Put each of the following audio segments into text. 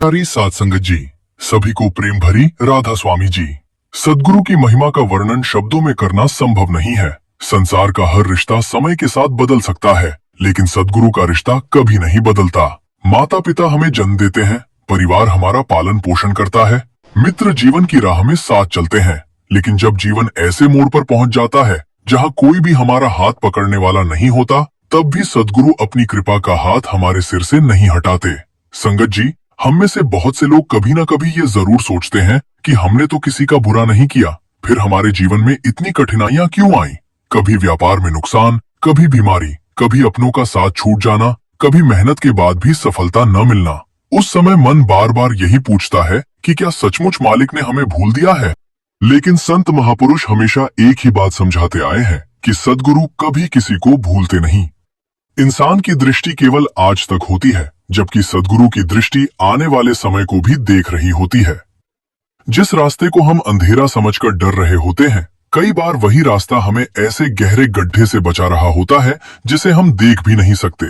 प्यारी सात संगत जी, सभी को प्रेम भरी राधा स्वामी जी। सद्गुरु की महिमा का वर्णन शब्दों में करना संभव नहीं है। संसार का हर रिश्ता समय के साथ बदल सकता है, लेकिन सद्गुरु का रिश्ता कभी नहीं बदलता। माता पिता हमें जन्म देते हैं, परिवार हमारा पालन पोषण करता है, मित्र जीवन की राह में साथ चलते हैं। लेकिन जब जीवन ऐसे मोड़ पर पहुंच जाता है जहां कोई भी हमारा हाथ पकड़ने वाला नहीं होता, तब भी सद्गुरु अपनी कृपा का हाथ हमारे सिर से नहीं हटाते। संगत जी, हम में से बहुत से लोग कभी ना कभी ये जरूर सोचते हैं कि हमने तो किसी का बुरा नहीं किया, फिर हमारे जीवन में इतनी कठिनाइयां क्यों आई। कभी व्यापार में नुकसान, कभी बीमारी, कभी अपनों का साथ छूट जाना, कभी मेहनत के बाद भी सफलता न मिलना। उस समय मन बार बार यही पूछता है कि क्या सचमुच मालिक ने हमें भूल दिया है। लेकिन संत महापुरुष हमेशा एक ही बात समझाते आए हैं कि सद्गुरु कभी किसी को भूलते नहीं। इंसान की दृष्टि केवल आज तक होती है, जबकि सद्गुरु की दृष्टि आने वाले समय को भी देख रही होती है। जिस रास्ते को हम अंधेरा समझकर डर रहे होते हैं, कई बार वही रास्ता हमें ऐसे गहरे गड्ढे से बचा रहा होता है जिसे हम देख भी नहीं सकते।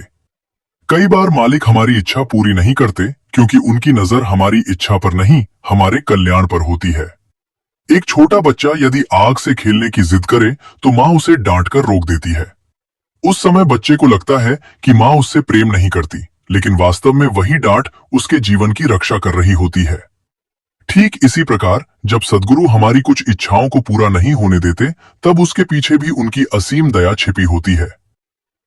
कई बार मालिक हमारी इच्छा पूरी नहीं करते, क्योंकि उनकी नजर हमारी इच्छा पर नहीं, हमारे कल्याण पर होती है। एक छोटा बच्चा यदि आग से खेलने की जिद करे तो माँ उसे डांटकर रोक देती है। उस समय बच्चे को लगता है कि माँ उससे प्रेम नहीं करती, लेकिन वास्तव में वही डांट उसके जीवन की रक्षा कर रही होती है। ठीक इसी प्रकार जब सद्गुरु हमारी कुछ इच्छाओं को पूरा नहीं होने देते, तब उसके पीछे भी उनकी असीम दया छिपी होती है।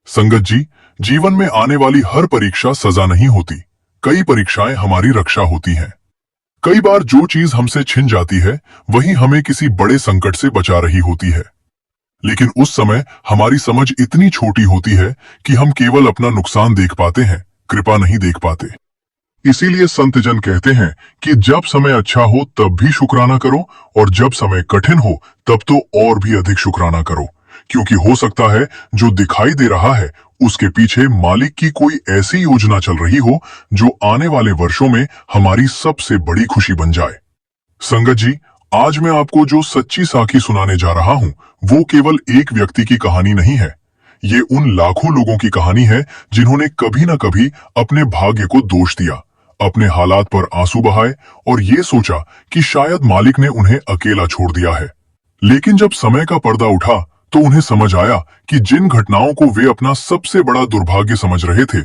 संगत जी, जीवन में आने वाली हर परीक्षा सजा नहीं होती, कई परीक्षाएं हमारी रक्षा होती हैं। कई बार जो चीज हमसे छिन जाती है, वही हमें किसी बड़े संकट से बचा रही होती है। लेकिन उस समय हमारी समझ इतनी छोटी होती है कि हम केवल अपना नुकसान देख पाते हैं, कृपा नहीं देख पाते। इसीलिए संत जन कहते हैं कि जब समय अच्छा हो तब भी शुक्राना करो, और जब समय कठिन हो तब तो और भी अधिक शुक्राना करो, क्योंकि हो सकता है जो दिखाई दे रहा है उसके पीछे मालिक की कोई ऐसी योजना चल रही हो जो आने वाले वर्षों में हमारी सबसे बड़ी खुशी बन जाए। संगत जी, आज मैं आपको जो सच्ची साखी सुनाने जा रहा हूं, वो केवल एक व्यक्ति की कहानी नहीं है। ये उन लाखों लोगों की कहानी है जिन्होंने कभी न कभी अपने भाग्य को दोष दिया, अपने हालात पर आंसू बहाए और ये सोचा कि शायद मालिक ने उन्हें अकेला छोड़ दिया है। लेकिन जब समय का पर्दा उठा तो उन्हें समझ आया कि जिन घटनाओं को वे अपना सबसे बड़ा दुर्भाग्य समझ रहे थे,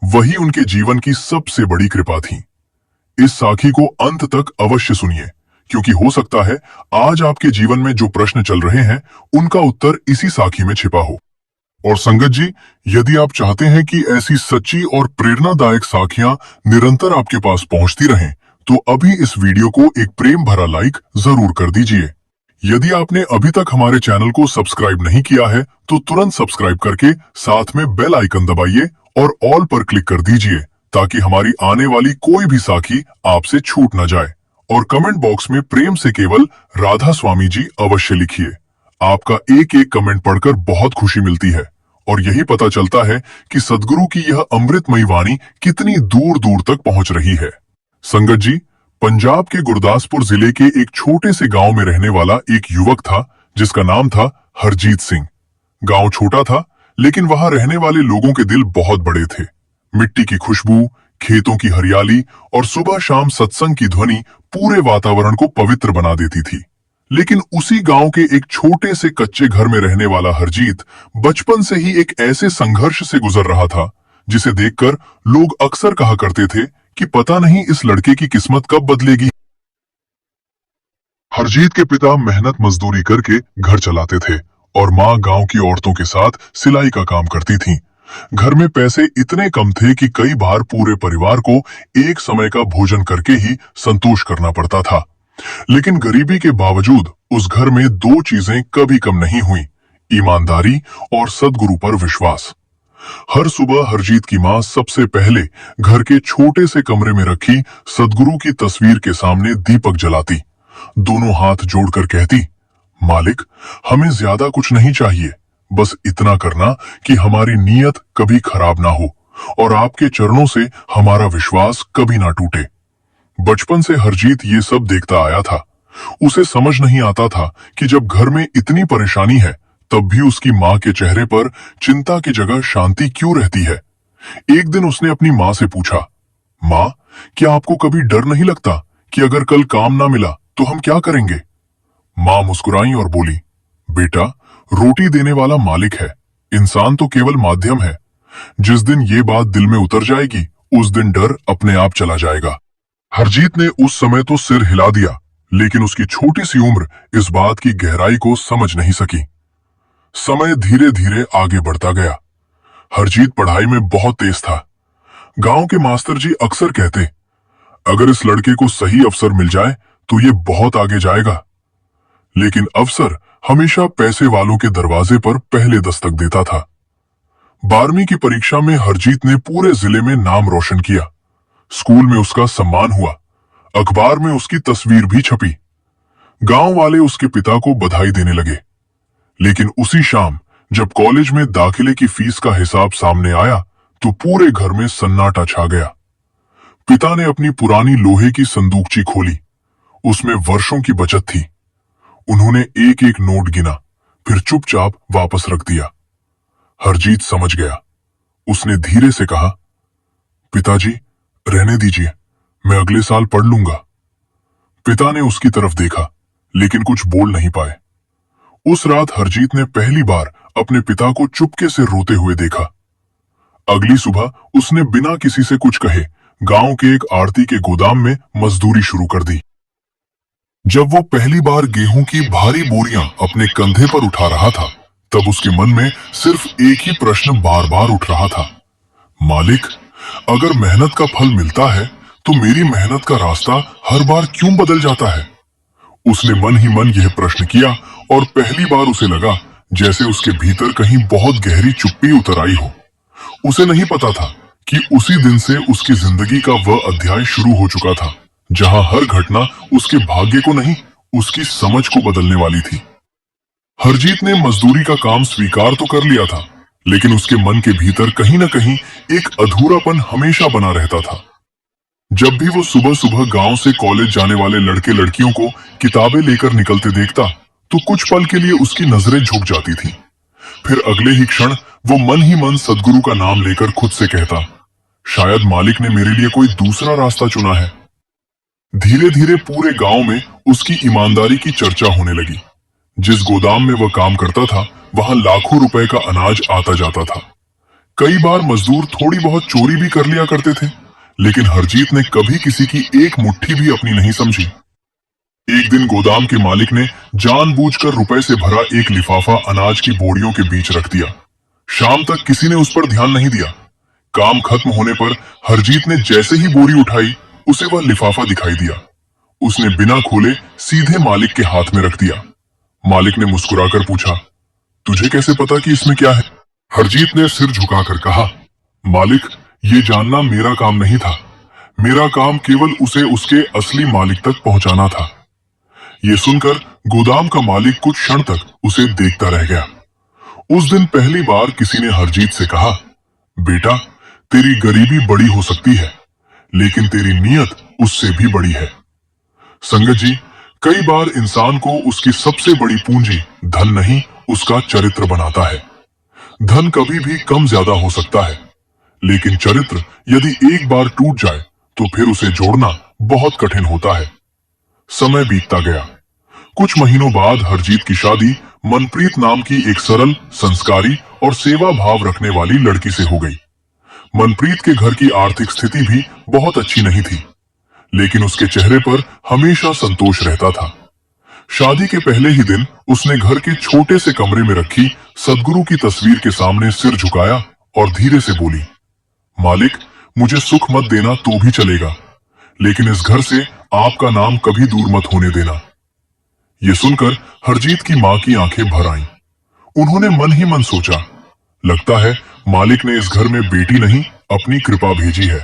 वही उनके जीवन की सबसे बड़ी कृपा थी। इस साखी को अंत तक अवश्य सुनिए, क्योंकि हो सकता है आज आपके जीवन में जो प्रश्न चल रहे हैं उनका उत्तर इसी साखी में छिपा हो। और संगत जी, यदि आप चाहते हैं कि ऐसी सच्ची और प्रेरणादायक साखियां निरंतर आपके पास पहुंचती रहें, तो अभी इस वीडियो को एक प्रेम भरा लाइक जरूर कर दीजिए। यदि आपने अभी तक हमारे चैनल को सब्सक्राइब नहीं किया है तो तुरंत सब्सक्राइब करके साथ में बेल आइकन दबाइए और ऑल पर क्लिक कर दीजिए, ताकि हमारी आने वाली कोई भी साखी आपसे छूट न जाए। और कमेंट बॉक्स में प्रेम से केवल राधा स्वामी जी अवश्य लिखिए। आपका एक एक कमेंट पढ़कर बहुत खुशी मिलती है, और यही पता चलता है कि सद्गुरु की यह अमृतमयी वाणी कितनी दूर दूर तक पहुंच रही है। संगत जी, पंजाब के गुरदासपुर जिले के एक छोटे से गांव में रहने वाला एक युवक था जिसका नाम था हरजीत सिंह। गांव छोटा था, लेकिन वहां रहने वाले लोगों के दिल बहुत बड़े थे। मिट्टी की खुशबू, खेतों की हरियाली और सुबह शाम सत्संग की ध्वनि पूरे वातावरण को पवित्र बना देती थी। लेकिन उसी गांव के एक छोटे से कच्चे घर में रहने वाला हरजीत बचपन से ही एक ऐसे संघर्ष से गुजर रहा था जिसे देखकर लोग अक्सर कहा करते थे कि पता नहीं इस लड़के की किस्मत कब बदलेगी। हरजीत के पिता मेहनत मजदूरी करके घर चलाते थे और माँ गांव की औरतों के साथ सिलाई का काम करती थीं। घर में पैसे इतने कम थे कि कई बार पूरे परिवार को एक समय का भोजन करके ही संतोष करना पड़ता था। लेकिन गरीबी के बावजूद उस घर में दो चीजें कभी कम नहीं हुई: ईमानदारी और सद्गुरु पर विश्वास। हर सुबह हरजीत की माँ सबसे पहले घर के छोटे से कमरे में रखी सद्गुरु की तस्वीर के सामने दीपक जलाती, दोनों हाथ जोड़कर कहती, मालिक, हमें ज्यादा कुछ नहीं चाहिए, बस इतना करना कि हमारी नीयत कभी खराब ना हो और आपके चरणों से हमारा विश्वास कभी ना टूटे। बचपन से हरजीत ये सब देखता आया था। उसे समझ नहीं आता था कि जब घर में इतनी परेशानी है तब भी उसकी माँ के चेहरे पर चिंता की जगह शांति क्यों रहती है। एक दिन उसने अपनी माँ से पूछा, माँ, क्या आपको कभी डर नहीं लगता कि अगर कल काम ना मिला तो हम क्या करेंगे? माँ मुस्कुराई और बोली, बेटा, रोटी देने वाला मालिक है, इंसान तो केवल माध्यम है। जिस दिन ये बात दिल में उतर जाएगी, उस दिन डर अपने आप चला जाएगा। हरजीत ने उस समय तो सिर हिला दिया, लेकिन उसकी छोटी सी उम्र इस बात की गहराई को समझ नहीं सकी। समय धीरे धीरे आगे बढ़ता गया। हरजीत पढ़ाई में बहुत तेज था। गांव के मास्टर जी अक्सर कहते, अगर इस लड़के को सही अवसर मिल जाए तो ये बहुत आगे जाएगा। लेकिन अवसर हमेशा पैसे वालों के दरवाजे पर पहले दस्तक देता था। 12वीं की परीक्षा में हरजीत ने पूरे जिले में नाम रोशन किया। स्कूल में उसका सम्मान हुआ, अखबार में उसकी तस्वीर भी छपी। गांव वाले उसके पिता को बधाई देने लगे। लेकिन उसी शाम जब कॉलेज में दाखिले की फीस का हिसाब सामने आया तो पूरे घर में सन्नाटा छा गया। पिता ने अपनी पुरानी लोहे की संदूकची खोली। उसमें वर्षों की बचत थी। उन्होंने एक एक नोट गिना, फिर चुपचाप वापस रख दिया। हरजीत समझ गया। उसने धीरे से कहा, पिताजी, रहने दीजिए, मैं अगले साल पढ़ लूंगा। पिता ने उसकी तरफ देखा, लेकिन कुछ बोल नहीं पाए। उस रात हरजीत ने पहली बार अपने पिता को चुपके से रोते हुए देखा। अगली सुबह उसने बिना किसी से कुछ कहे गांव के एक आड़ती के गोदाम में मजदूरी शुरू कर दी। जब वो पहली बार गेहूं की भारी बोरियां अपने कंधे पर उठा रहा था, तब उसके मन में सिर्फ एक ही प्रश्न बार बार उठ रहा था, मालिक, अगर मेहनत का फल मिलता है तो मेरी मेहनत का रास्ता हर बार क्यों बदल जाता है? उसने मन ही मन यह प्रश्न किया और पहली बार उसे लगा जैसे उसके भीतर कहीं बहुत गहरी चुप्पी उतर आई हो। उसे नहीं पता था कि उसी दिन से उसकी जिंदगी का वह अध्याय शुरू हो चुका था जहां हर घटना उसके भाग्य को नहीं, उसकी समझ को बदलने वाली थी। हरजीत ने मजदूरी का काम स्वीकार तो कर लिया था, लेकिन उसके मन के भीतर कहीं न कहीं एक अधूरापन हमेशा बना रहता था। जब भी वो सुबह सुबह गांव से कॉलेज जाने वाले लड़के लड़कियों को किताबें लेकर निकलते देखता तो कुछ पल के लिए उसकी नजरें झुक जाती थीं। फिर अगले ही क्षण वो मन ही मन सद्गुरु का नाम लेकर खुद से कहता, शायद मालिक ने मेरे लिए कोई दूसरा रास्ता चुना है। धीरे धीरे पूरे गांव में उसकी ईमानदारी की चर्चा होने लगी। जिस गोदाम में वह काम करता था, वहां लाखों रुपए का अनाज आता जाता था। कई बार मजदूर थोड़ी बहुत चोरी भी कर लिया करते थे, लेकिन हरजीत ने कभी किसी की एक मुट्ठी भी अपनी नहीं समझी। एक दिन गोदाम के मालिक ने जानबूझकर रुपए से भरा एक लिफाफा अनाज की बोरियों के बीच रख दिया। शाम तक किसी ने उस पर ध्यान नहीं दिया। काम खत्म होने पर हरजीत ने जैसे ही बोरी उठाई, उसे वह लिफाफा दिखाई दिया। उसने बिना खोले सीधे मालिक के हाथ में रख दिया। मालिक ने मुस्कुराकर पूछा, तुझे कैसे पता कि इसमें क्या है? हरजीत ने सिर झुकाकर कहा, मालिक, ये जानना मेरा काम नहीं था। मेरा काम केवल उसे उसके असली मालिक तक पहुंचाना था। ये सुनकर गोदाम का मालिक कुछ क्षण तक उसे देखता रह गया। उस दिन पहली बार किसी ने हरजीत से कहा, बेटा, तेरी गरीबी बड़ी हो सकती है, लेकिन तेरी नीयत उससे भी बड़ी है। संगत जी, कई बार इंसान को उसकी सबसे बड़ी पूंजी धन नहीं, उसका चरित्र बनाता है। धन कभी भी कम ज्यादा हो सकता है, लेकिन चरित्र यदि एक बार टूट जाए तो फिर उसे जोड़ना बहुत कठिन होता है। समय बीतता गया। कुछ महीनों बाद हरजीत की शादी मनप्रीत नाम की एक सरल, संस्कारी और सेवा भाव रखने वाली लड़की से हो गई। मनप्रीत के घर की आर्थिक स्थिति भी बहुत अच्छी नहीं थी, लेकिन उसके चेहरे पर हमेशा संतोष रहता था। शादी के पहले ही दिन उसने घर के छोटे से कमरे में रखी सद्गुरु की तस्वीर के सामने सिर झुकाया और धीरे से बोली, मालिक, मुझे सुख मत देना तो भी चलेगा, लेकिन इस घर से आपका नाम कभी दूर मत होने देना। ये सुनकर हरजीत की मां की आंखें भर आईं। उन्होंने मन ही मन सोचा, लगता है मालिक ने इस घर में बेटी नहीं, अपनी कृपा भेजी है।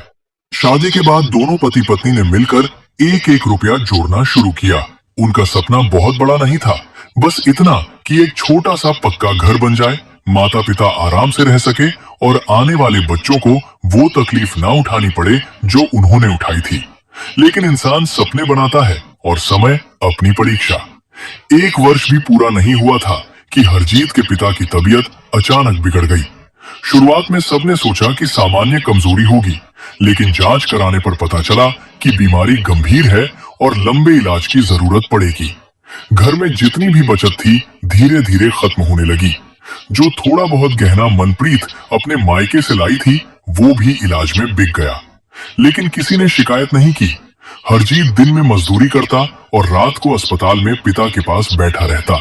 शादी के बाद दोनों पति पत्नी ने मिलकर एक एक रुपया जोड़ना शुरू किया। उनका सपना बहुत बड़ा नहीं था, बस इतना कि एक छोटा सा पक्का घर बन जाए, माता पिता आराम से रह सके और आने वाले बच्चों को वो तकलीफ ना उठानी पड़े जो उन्होंने उठाई थी। लेकिन इंसान सपने बनाता है और समय अपनी परीक्षा। 1 वर्ष भी पूरा नहीं हुआ था कि हरजीत के पिता की तबीयत अचानक बिगड़ गई। शुरुआत में सबने सोचा कि सामान्य कमजोरी होगी, लेकिन जांच कराने पर पता चला कि बीमारी गंभीर है और लंबे इलाज की जरूरत पड़ेगी। घर में जितनी भी बचत थी धीरे धीरे खत्म होने लगी। जो थोड़ा बहुत गहना मनप्रीत अपने मायके से लाई थी वो भी इलाज में बिक गया। लेकिन किसी ने शिकायत नहीं की। हरजीत दिन में मजदूरी करता और रात को अस्पताल में पिता के पास बैठा रहता।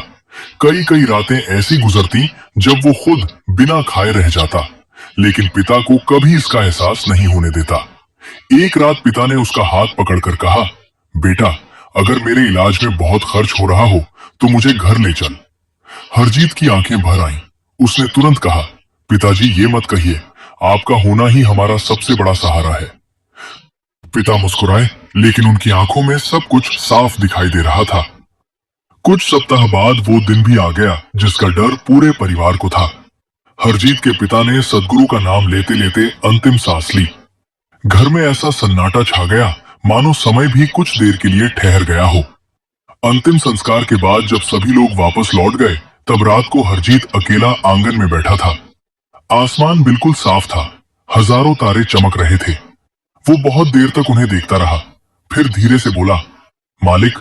कई कई रातें ऐसी गुजरती जब वो खुद बिना खाए रह जाता, लेकिन पिता को कभी इसका एहसास नहीं होने देता। एक रात पिता ने उसका हाथ पकड़कर कहा, बेटा, अगर मेरे इलाज में बहुत खर्च हो रहा हो तो मुझे घर ले चल। हरजीत की आंखें भर आईं। उसने तुरंत कहा, पिताजी ये मत कहिए, आपका होना ही हमारा सबसे बड़ा सहारा है। पिता मुस्कुराए, लेकिन उनकी आंखों में सब कुछ साफ दिखाई दे रहा था। कुछ सप्ताह बाद वो दिन भी आ गया जिसका डर पूरे परिवार को था। हरजीत के पिता ने सदगुरु का नाम लेते लेते अंतिम सांस ली। घर में ऐसा सन्नाटा छा गया मानो समय भी कुछ देर के लिए ठहर गया हो। अंतिम संस्कार के बाद जब सभी लोग वापस लौट गए तब रात को हरजीत अकेला आंगन में बैठा था। आसमान बिल्कुल साफ था, हजारों तारे चमक रहे थे। वो बहुत देर तक उन्हें देखता रहा, फिर धीरे से बोला, मालिक,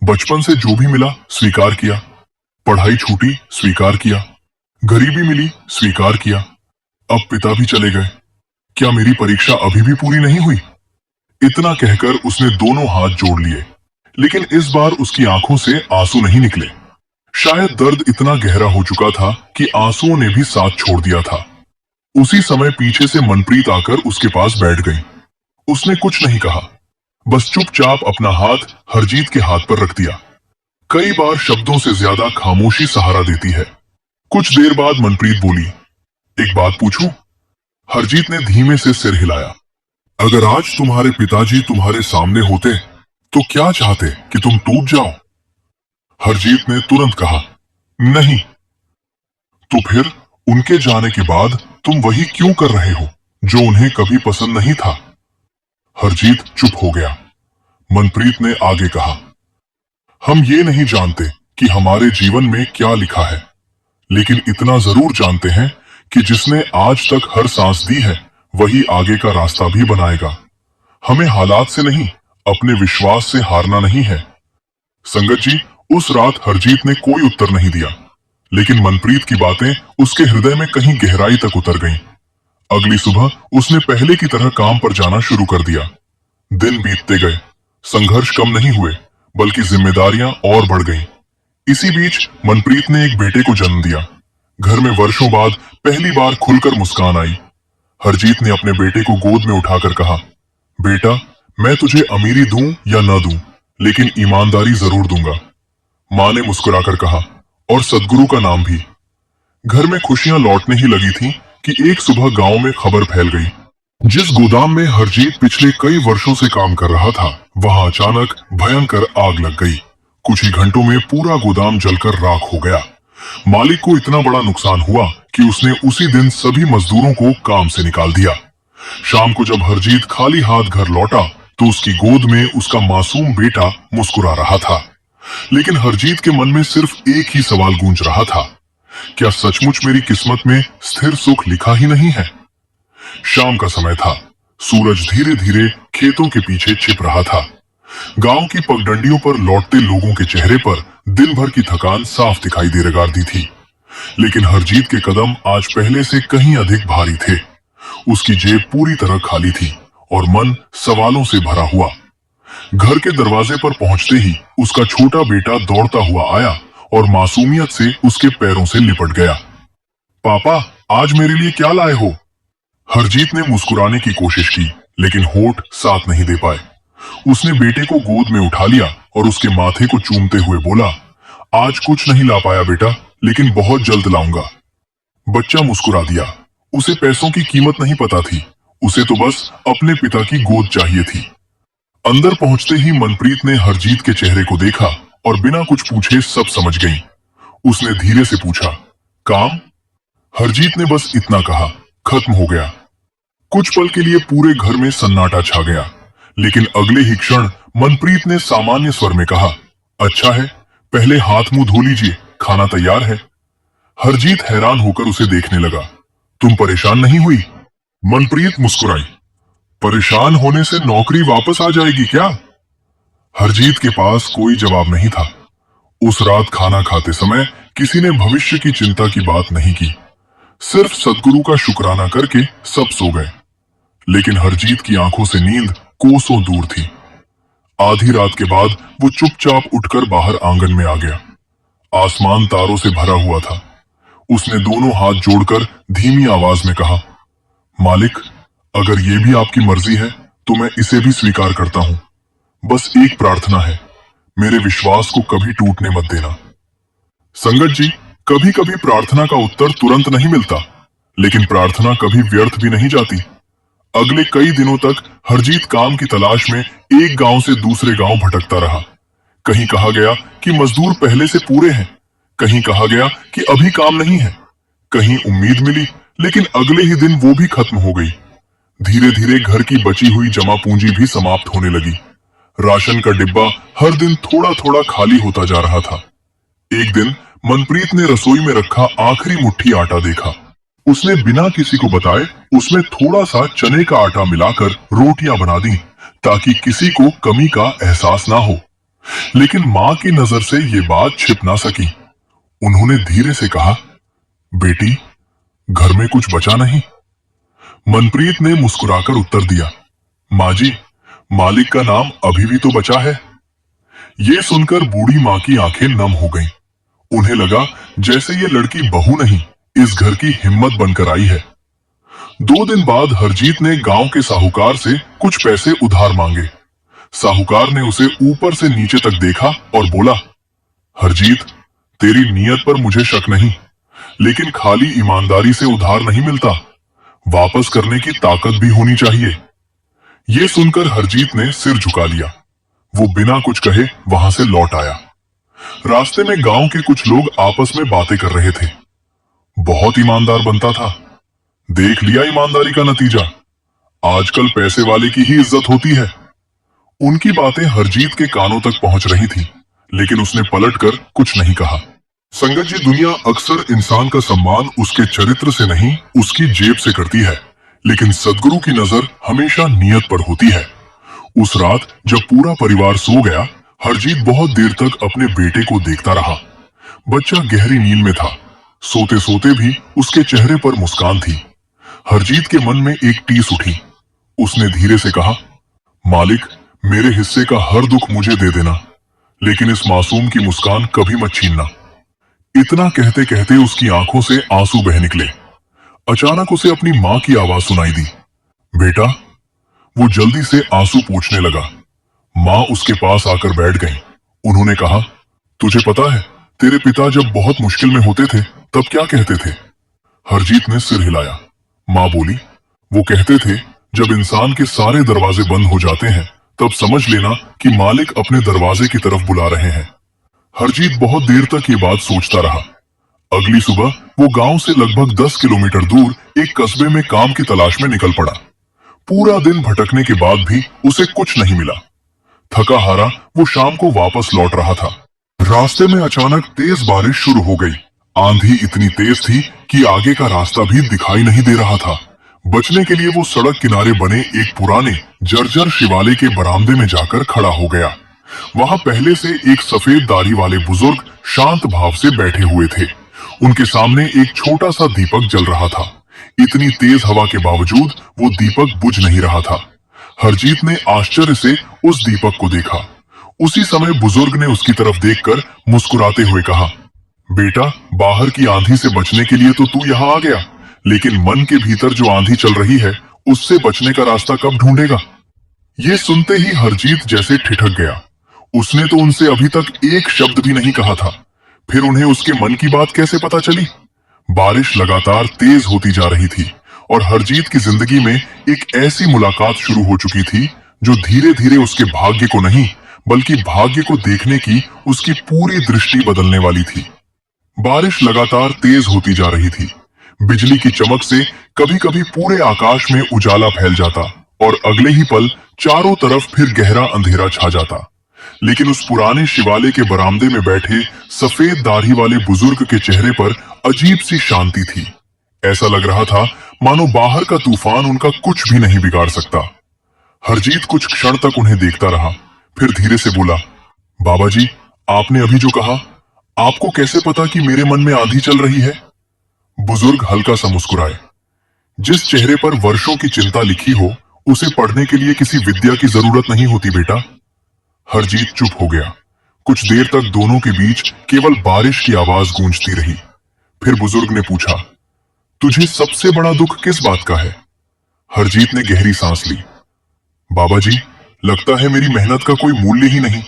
बचपन से जो भी मिला स्वीकार किया, पढ़ाई छूटी स्वीकार किया, गरीबी मिली स्वीकार किया, अब पिता भी चले गए, क्या मेरी परीक्षा अभी भी पूरी नहीं हुई? इतना कहकर उसने दोनों हाथ जोड़ लिए, लेकिन इस बार उसकी आंखों से आंसू नहीं निकले। शायद दर्द इतना गहरा हो चुका था कि आंसुओं ने भी साथ छोड़ दिया था। उसी समय पीछे से मनप्रीत आकर उसके पास बैठ गई। उसने कुछ नहीं कहा, बस चुपचाप अपना हाथ हरजीत के हाथ पर रख दिया। कई बार शब्दों से ज्यादा खामोशी सहारा देती है। कुछ देर बाद मनप्रीत बोली, एक बात पूछूं? हरजीत ने धीमे से सिर हिलाया। अगर आज तुम्हारे पिताजी तुम्हारे सामने होते तो क्या चाहते कि तुम टूट जाओ? हरजीत ने तुरंत कहा, नहीं। तो फिर उनके जाने के बाद तुम वही क्यों कर रहे हो जो उन्हें कभी पसंद नहीं था? हरजीत चुप हो गया। मनप्रीत ने आगे कहा, हम ये नहीं जानते कि हमारे जीवन में क्या लिखा है, लेकिन इतना जरूर जानते हैं कि जिसने आज तक हर सांस दी है वही आगे का रास्ता भी बनाएगा। हमें हालात से नहीं, अपने विश्वास से हारना नहीं है। संगत जी, उस रात हरजीत ने कोई उत्तर नहीं दिया, लेकिन मनप्रीत की बातें उसके हृदय में कहीं गहराई तक उतर गईं। अगली सुबह उसने पहले की तरह काम पर जाना शुरू कर दिया। दिन बीतते गए, संघर्ष कम नहीं हुए, बल्कि जिम्मेदारियां और बढ़ गईं। इसी बीच मनप्रीत ने एक बेटे को जन्म दिया। घर में वर्षों बाद पहली बार खुलकर मुस्कान आई। हरजीत ने अपने बेटे को गोद में उठाकर कहा, बेटा, मैं तुझे अमीरी दूं या न दूं, लेकिन ईमानदारी जरूर दूंगा। मां ने मुस्कुराकर कहा, और सदगुरु का नाम भी। घर में खुशियां लौटने ही लगी थी कि एक सुबह गांव में खबर फैल गई। जिस गोदाम में हरजीत पिछले कई वर्षों से काम कर रहा था, वहां अचानक भयंकर आग लग गई। कुछ ही घंटों में पूरा गोदाम जलकर राख हो गया। मालिक को इतना बड़ा नुकसान हुआ कि उसने उसी दिन सभी मजदूरों को काम से निकाल दिया। शाम को जब हरजीत खाली हाथ घर लौटा तो उसकी गोद में उसका मासूम बेटा मुस्कुरा रहा था। लेकिन हरजीत के मन में सिर्फ एक ही सवाल गूंज रहा था, क्या सचमुच मेरी किस्मत में स्थिर सुख लिखा ही नहीं है? शाम का समय था। सूरज धीरे धीरे खेतों के पीछे छिप रहा था। गांव की पगडंडियों पर लौटते लोगों के चेहरे पर दिन भर की थकान साफ दिखाई दे रगारती थी। लेकिन हरजीत के कदम आज पहले से कहीं अधिक भारी थे। उसकी जेब पूरी तरह खाली थी और मन सवालों से भरा हुआ। घर के दरवाजे पर पहुंचते ही उसका छोटा बेटा दौड़ता हुआ आया और मासूमियत से उसके पैरों से लिपट गया। पापा, आज मेरे लिए क्या लाए हो? हरजीत ने मुस्कुराने की कोशिश की, लेकिन होठ साथ नहीं दे पाए। उसने बेटे को गोद में उठा लिया और उसके माथे को चूमते हुए बोला, आज कुछ नहीं ला पाया बेटा, लेकिन बहुत जल्द लाऊंगा। बच्चा मुस्कुरा दिया। उसे पैसों की कीमत नहीं पता थी, उसे तो बस अपने पिता की गोद चाहिए थी। अंदर पहुंचते ही मनप्रीत ने हरजीत के चेहरे को देखा और बिना कुछ पूछे सब समझ गई। उसने धीरे से पूछा, काम? हरजीत ने बस इतना कहा, खत्म हो गया। कुछ पल के लिए पूरे घर में सन्नाटा छा गया, लेकिन अगले ही क्षण मनप्रीत ने सामान्य स्वर में कहा, अच्छा है, पहले हाथ मुंह धो लीजिए, खाना तैयार है। हरजीत हैरान होकर उसे देखने लगा। तुम परेशान नहीं हुई? मनप्रीत मुस्कुराई। परेशान होने से नौकरी वापस आ जाएगी क्या? हरजीत के पास कोई जवाब नहीं था। उस रात खाना खाते समय किसी ने भविष्य की चिंता की बात नहीं की। सिर्फ सदगुरु का शुक्राना करके सब सो गए। लेकिन हरजीत की आंखों से नींद कोसों दूर थी। आधी रात के बाद वो चुपचाप उठकर बाहर आंगन में आ गया। आसमान तारों से भरा हुआ था। उसने दोनों हाथ जोड़कर धीमी आवाज में कहा, मालिक, अगर ये भी आपकी मर्जी है तो मैं इसे भी स्वीकार करता हूं। बस एक प्रार्थना है, मेरे विश्वास को कभी टूटने मत देना। संगत जी, कभी कभी प्रार्थना का उत्तर तुरंत नहीं मिलता, लेकिन प्रार्थना कभी व्यर्थ भी नहीं जाती। अगले कई दिनों तक हरजीत काम की तलाश में एक गांव से दूसरे गांव भटकता रहा। कहीं कहा गया कि मजदूर पहले से पूरे हैं, कहीं कहा गया कि अभी काम नहीं है, कहीं उम्मीद मिली लेकिन अगले ही दिन वो भी खत्म हो गई। धीरे धीरे घर की बची हुई जमा पूंजी भी समाप्त होने लगी। राशन का डिब्बा हर दिन थोड़ा थोड़ा खाली होता जा रहा था। एक दिन मनप्रीत ने रसोई में रखा आखिरी मुट्ठी आटा देखा। उसने बिना किसी को बताए उसमें थोड़ा सा चने का आटा मिलाकर रोटियां बना दी, ताकि किसी को कमी का एहसास ना हो। लेकिन मां की नजर से ये बात छिप ना सकी। उन्होंने धीरे से कहा, बेटी, घर में कुछ बचा नहीं? मनप्रीत ने मुस्कुराकर उत्तर दिया, माँ जी, मालिक का नाम अभी भी तो बचा है। ये सुनकर बूढ़ी माँ की आंखें नम हो गईं। उन्हें लगा जैसे ये लड़की बहू नहीं, इस घर की हिम्मत बनकर आई है। 2 दिन बाद हरजीत ने गांव के साहूकार से कुछ पैसे उधार मांगे। साहूकार ने उसे ऊपर से नीचे तक देखा और बोला, हरजीत, तेरी नीयत पर मुझे शक नहीं, लेकिन खाली ईमानदारी से उधार नहीं मिलता, वापस करने की ताकत भी होनी चाहिए। ये सुनकर हरजीत ने सिर झुका लिया। वो बिना कुछ कहे वहां से लौट आया। रास्ते में गांव के कुछ लोग आपस में बातें कर रहे थे। बहुत ईमानदार बनता था, देख लिया ईमानदारी का नतीजा, आजकल पैसे वाले की ही इज्जत होती है। उनकी बातें हरजीत के कानों तक पहुंच रही थी, लेकिन उसने पलटकर कुछ नहीं कहा। संगत जी, दुनिया अक्सर इंसान का सम्मान उसके चरित्र से नहीं, उसकी जेब से करती है, लेकिन सदगुरु की नजर हमेशा नियत पर होती है। उस रात जब पूरा परिवार सो गया, हरजीत बहुत देर तक अपने बेटे को देखता रहा। बच्चा गहरी नींद में था। सोते सोते भी उसके चेहरे पर मुस्कान थी। हरजीत के मन में एक टीस उठी। उसने धीरे से कहा, मालिक, मेरे हिस्से का हर दुख मुझे दे देना, लेकिन इस मासूम की मुस्कान कभी मत छीनना। इतना कहते कहते उसकी आंखों से आंसू बह निकले। अचानक उसे अपनी मां की आवाज सुनाई दी, बेटा। वो जल्दी से आंसू पोंछने लगा। मां उसके पास आकर बैठ गईं। उन्होंने कहा, तुझे पता है तेरे पिता जब बहुत मुश्किल में होते थे तब क्या कहते थे? हरजीत ने सिर हिलाया। मां बोली, वो कहते थे, जब इंसान के सारे दरवाजे बंद हो जाते हैं तब समझ लेना कि मालिक अपने दरवाजे की तरफ बुला रहे हैं। हरजीत बहुत देर तक ये बात सोचता रहा। अगली सुबह वो गांव से लगभग 10 किलोमीटर दूर एक कस्बे में काम की तलाश में निकल पड़ा। पूरा दिन भटकने के बाद भी उसे कुछ नहीं मिला। थका हारा वो शाम को वापस लौट रहा था। रास्ते में अचानक तेज बारिश शुरू हो गई। आंधी इतनी तेज थी कि आगे का रास्ता भी दिखाई नहीं दे रहा था। बचने के लिए वो सड़क किनारे बने एक पुराने जर्जर शिवालय के बरामदे में जाकर खड़ा हो गया। वहां पहले से एक सफेद दाढ़ी वाले बुजुर्ग शांत भाव से बैठे हुए थे। उनके सामने एक छोटा सा दीपक जल रहा था। इतनी तेज हवा के बावजूद वो दीपक बुझ नहीं रहा था। हरजीत ने आश्चर्य से उस दीपक को देखा। उसी समय बुजुर्ग ने उसकी तरफ देखकर मुस्कुराते हुए कहा, बेटा, बाहर की आंधी से बचने के लिए तो तू यहाँ आ गया, लेकिन मन के भीतर जो आंधी चल रही है उससे बचने का रास्ता कब ढूंढेगा? ये सुनते ही हरजीत जैसे ठिठक गया। उसने तो उनसे अभी तक एक शब्द भी नहीं कहा था, फिर उन्हें उसके मन की बात कैसे पता चली? बारिश लगातार तेज होती जा रही थी और हरजीत की जिंदगी में एक ऐसी मुलाकात शुरू हो चुकी थी जो धीरे धीरे उसके भाग्य को नहीं बल्कि भाग्य को देखने की उसकी पूरी दृष्टि बदलने वाली थी। बारिश लगातार तेज होती जा रही थी। बिजली की चमक से कभी कभी पूरे आकाश में उजाला फैल जाता और अगले ही पल चारों तरफ फिर गहरा अंधेरा छा जाता। लेकिन उस पुराने शिवालय के बरामदे में बैठे सफेद दाढ़ी वाले बुजुर्ग के चेहरे पर अजीब सी शांति थी। ऐसा लग रहा था मानो बाहर का तूफान उनका कुछ भी नहीं बिगाड़ सकता। हरजीत कुछ क्षण तक उन्हें देखता रहा, फिर धीरे से बोला, बाबा जी, आपने अभी जो कहा, आपको कैसे पता कि मेरे मन में आंधी चल रही है? बुजुर्ग हल्का सा मुस्कुराए। जिस चेहरे पर वर्षों की चिंता लिखी हो, उसे पढ़ने के लिए किसी विद्या की जरूरत नहीं होती बेटा। हरजीत चुप हो गया। कुछ देर तक दोनों के बीच केवल बारिश की आवाज गूंजती रही। फिर बुजुर्ग ने पूछा, तुझे सबसे बड़ा दुख किस बात का है? हरजीत ने गहरी सांस ली। बाबा जी, लगता है मेरी मेहनत का कोई मूल्य ही नहीं।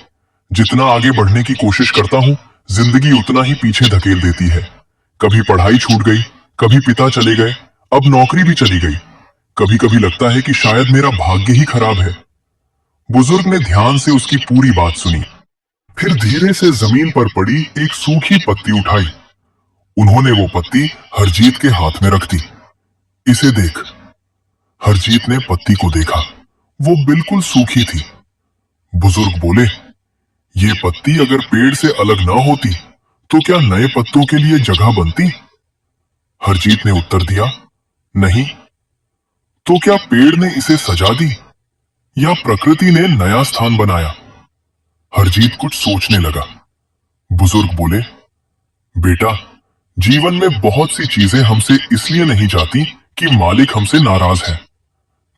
जितना आगे बढ़ने की कोशिश करता हूँ, जिंदगी उतना ही पीछे धकेल देती है। कभी पढ़ाई छूट गई, कभी पिता चले गए, अब नौकरी भी चली गई। कभी कभी लगता है कि शायद मेरा भाग्य ही खराब है। बुजुर्ग ने ध्यान से उसकी पूरी बात सुनी, फिर धीरे से जमीन पर पड़ी एक सूखी पत्ती उठाई। उन्होंने वो पत्ती हरजीत के हाथ में रख दी। इसे देख। हरजीत ने पत्ती को देखा, वो बिल्कुल सूखी थी। बुजुर्ग बोले, ये पत्ती अगर पेड़ से अलग ना होती तो क्या नए पत्तों के लिए जगह बनती? हरजीत ने उत्तर दिया, नहीं। तो क्या पेड़ ने इसे सजा दी या प्रकृति ने नया स्थान बनाया? हरजीत कुछ सोचने लगा। बुजुर्ग बोले, बेटा, जीवन में बहुत सी चीजें हमसे इसलिए नहीं जाती कि मालिक हमसे नाराज है।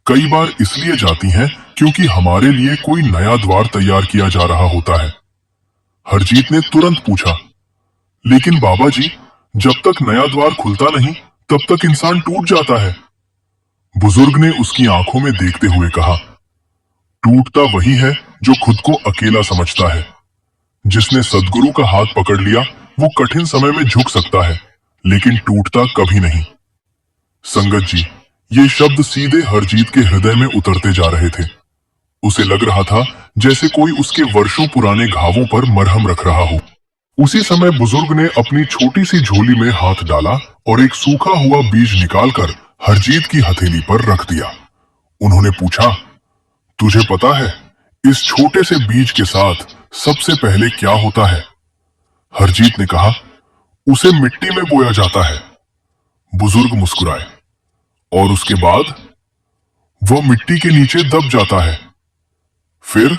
कई बार इसलिए जाती हैं क्योंकि हमारे लिए कोई नया द्वार तैयार किया जा रहा होता है। हरजीत ने तुरंत पूछा, लेकिन बाबा जी, जब तक नया द्वार खुलता नहीं तब तक इंसान टूट जाता है। बुजुर्ग ने उसकी आंखों में देखते हुए कहा, टूटता वही है जो खुद को अकेला समझता है। जिसने सद्गुरु का हाथ पकड़ लिया वो कठिन समय में झुक सकता है, लेकिन टूटता कभी नहीं। संगत जी, ये शब्द सीधे हरजीत के हृदय में उतरते जा रहे थे। उसे लग रहा था जैसे कोई उसके वर्षों पुराने घावों पर मरहम रख रहा हो। उसी समय बुजुर्ग ने अपनी छोटी सी झोली में हाथ डाला और एक सूखा हुआ बीज निकालकर हरजीत की हथेली पर रख दिया। उन्होंने पूछा, तुझे पता है इस छोटे से बीज के साथ सबसे पहले क्या होता है? हरजीत ने कहा, उसे मिट्टी में बोया जाता है। बुजुर्ग मुस्कुराए, और उसके बाद? वह मिट्टी के नीचे दब जाता है। फिर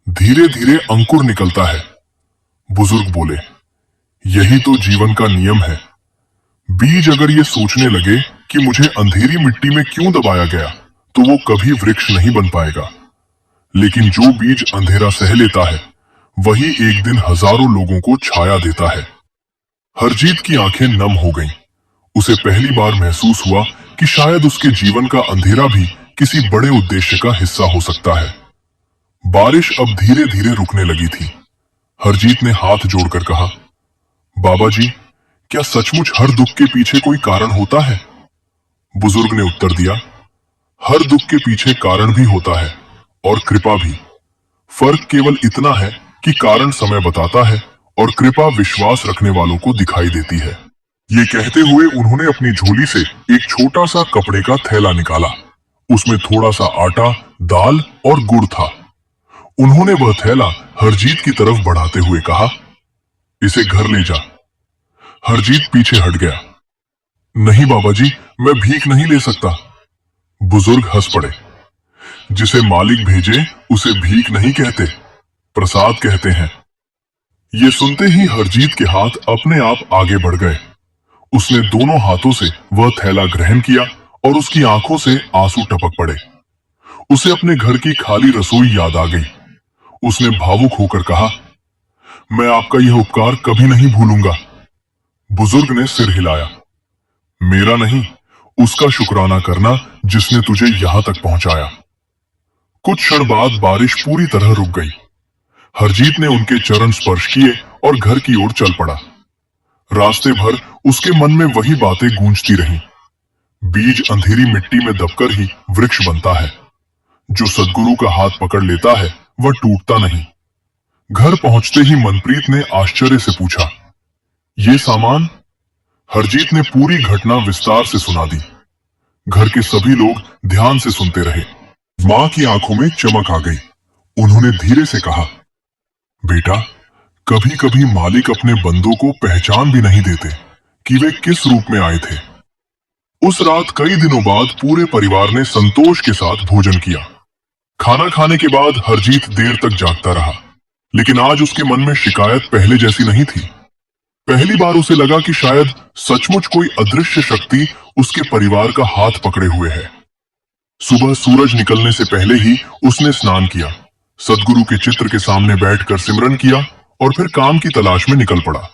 धीरे धीरे अंकुर निकलता है। बुजुर्ग बोले, यही तो जीवन का नियम है। बीज अगर ये सोचने लगे कि मुझे अंधेरी मिट्टी में क्यों दबाया गया, तो वो कभी वृक्ष नहीं बन पाएगा। लेकिन जो बीज अंधेरा सह लेता है, वही एक दिन हजारों लोगों को छाया देता है। हरजीत की आंखें नम हो गईं। उसे पहली बार महसूस हुआ कि शायद उसके जीवन का अंधेरा भी किसी बड़े उद्देश्य का हिस्सा हो सकता है। बारिश अब धीरे धीरे रुकने लगी थी। हरजीत ने हाथ जोड़कर कहा, बाबा जी, क्या सचमुच हर दुख के पीछे कोई कारण होता है? बुजुर्ग ने उत्तर दिया, हर दुख के पीछे कारण भी होता है और कृपा भी। फर्क केवल इतना है कि कारण समय बताता है और कृपा विश्वास रखने वालों को दिखाई देती है। ये कहते हुए उन्होंने अपनी झोली से एक छोटा सा कपड़े का थैला निकाला। उसमें थोड़ा सा आटा, दाल और गुड़ था। उन्होंने वह थैला हरजीत की तरफ बढ़ाते हुए कहा, इसे घर ले जा। हरजीत पीछे हट गया। नहीं बाबा जी, मैं भीख नहीं ले सकता। बुजुर्ग हंस पड़े। जिसे मालिक भेजे उसे भीख नहीं कहते, प्रसाद कहते हैं। ये सुनते ही हरजीत के हाथ अपने आप आगे बढ़ गए। उसने दोनों हाथों से वह थैला ग्रहण किया और उसकी आंखों से आंसू टपक पड़े। उसे अपने घर की खाली रसोई याद आ गई। उसने भावुक होकर कहा, मैं आपका यह उपकार कभी नहीं भूलूंगा। बुजुर्ग ने सिर हिलाया। मेरा नहीं, उसका शुक्राना करना जिसने तुझे यहां तक पहुंचाया। कुछ क्षण बाद बारिश पूरी तरह रुक गई। हरजीत ने उनके चरण स्पर्श किए और घर की ओर चल पड़ा। रास्ते भर उसके मन में वही बातें गूंजती रहीं। बीज अंधेरी मिट्टी में दबकर ही वृक्ष बनता है। जो सद्गुरु का हाथ पकड़ लेता है वह टूटता नहीं। घर पहुंचते ही मनप्रीत ने आश्चर्य से पूछा, ये सामान? हरजीत ने पूरी घटना विस्तार से सुना दी। घर के सभी लोग ध्यान से सुनते रहे। मां की आंखों में चमक आ गई। उन्होंने धीरे से कहा, बेटा, कभी कभी मालिक अपने बंदों को पहचान भी नहीं देते कि वे किस रूप में आए थे। उस रात कई दिनों बाद पूरे परिवार ने संतोष के साथ भोजन किया। खाना खाने के बाद हरजीत देर तक जागता रहा, लेकिन आज उसके मन में शिकायत पहले जैसी नहीं थी। पहली बार उसे लगा कि शायद सचमुच कोई अदृश्य शक्ति उसके परिवार का हाथ पकड़े हुए है। सुबह सूरज निकलने से पहले ही उसने स्नान किया, सदगुरु के चित्र के सामने बैठकर सिमरन किया और फिर काम की तलाश में निकल पड़ा।